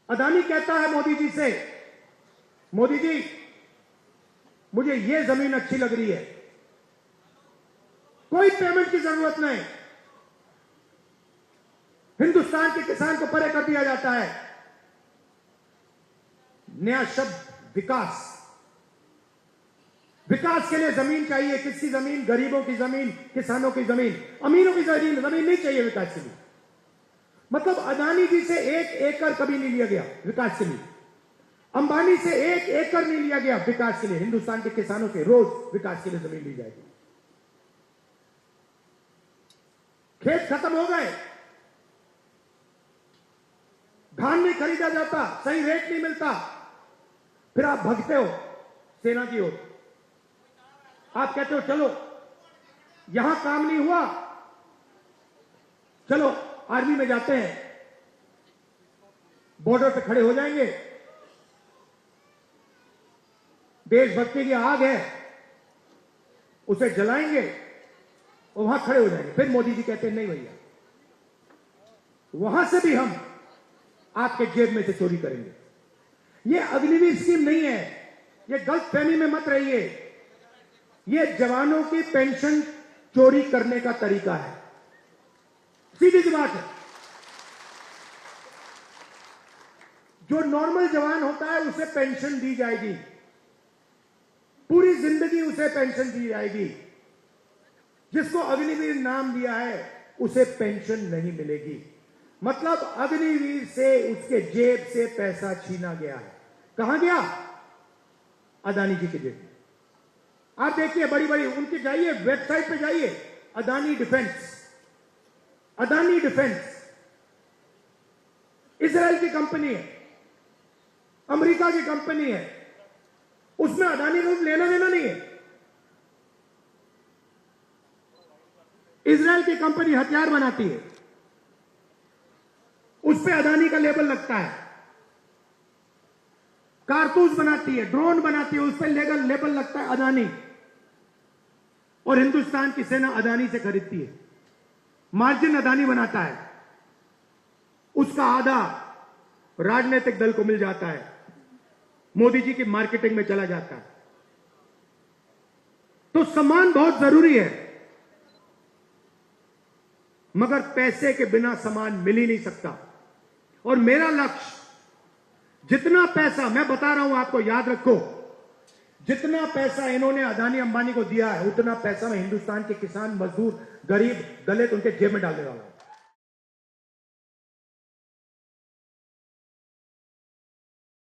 अदानी कहता है मोदी जी से, मोदी जी मुझे ये जमीन अच्छी लग रही है, कोई पेमेंट की जरूरत नहीं, हिंदुस्तान के किसान को परे कर दिया जाता है। नया शब्द विकास। विकास के लिए जमीन चाहिए। किसकी जमीन? गरीबों की जमीन, किसानों की जमीन, अमीरों की जमीन नहीं चाहिए विकास के लिए। मतलब अदानी जी से 1 एकड़ कभी नहीं लिया गया विकास के लिए, अंबानी से 1 एकड़ नहीं लिया गया विकास के लिए। हिंदुस्तान के किसानों से रोज विकास के लिए जमीन ली जाएगी। खेत खत्म हो गए, धान नहीं खरीदा जाता, सही रेट नहीं मिलता, फिर आप भगते हो सेना की ओर। आप कहते हो चलो यहां काम नहीं हुआ, चलो आर्मी में जाते हैं, बॉर्डर पे खड़े हो जाएंगे, देशभक्ति की आग है उसे जलाएंगे और वहां खड़े हो जाएंगे। फिर मोदी जी कहते हैं नहीं भैया, वहां से भी हम आपके जेब में से चोरी करेंगे। ये अग्निवीर स्कीम नहीं है, ये गलतफहमी में मत रहिए। ये जवानों की पेंशन चोरी करने का तरीका है, सीधी सी बात है। जो नॉर्मल जवान होता है उसे पेंशन दी जाएगी, पूरी जिंदगी उसे पेंशन दी जाएगी। जिसको अग्निवीर नाम दिया है उसे पेंशन नहीं मिलेगी। मतलब अग्निवीर से उसके जेब से पैसा छीना गया है। कहां गया? अदानी जी के जेब में। आप देखिए बड़ी बड़ी उनके, जाइए वेबसाइट पे जाइए, Adani defence, Adani defence Israel की कंपनी है, अमेरिका की कंपनी है, उसमें अदानी को लेना देना नहीं है। इजराइल की कंपनी हथियार बनाती है, उस पे अदानी का लेबल लगता है। कारतूस बनाती है, ड्रोन बनाती है, उस पे लेबल लगता है अदानी। और हिंदुस्तान की सेना अदानी से खरीदती है, मार्जिन अदानी बनाता है, उसका आधा राजनीतिक दल को मिल जाता है, मोदी जी की मार्केटिंग में चला जाता है। तो सम्मान बहुत जरूरी है, मगर पैसे के बिना सम्मान मिल ही नहीं सकता। और मेरा लक्ष्य, जितना पैसा मैं बता रहा हूं आपको, याद रखो, जितना पैसा इन्होंने अदानी अंबानी को दिया है, उतना पैसा मैं हिंदुस्तान के किसान, मजदूर, गरीब, दलित उनके जेब में डालने वाला हूं।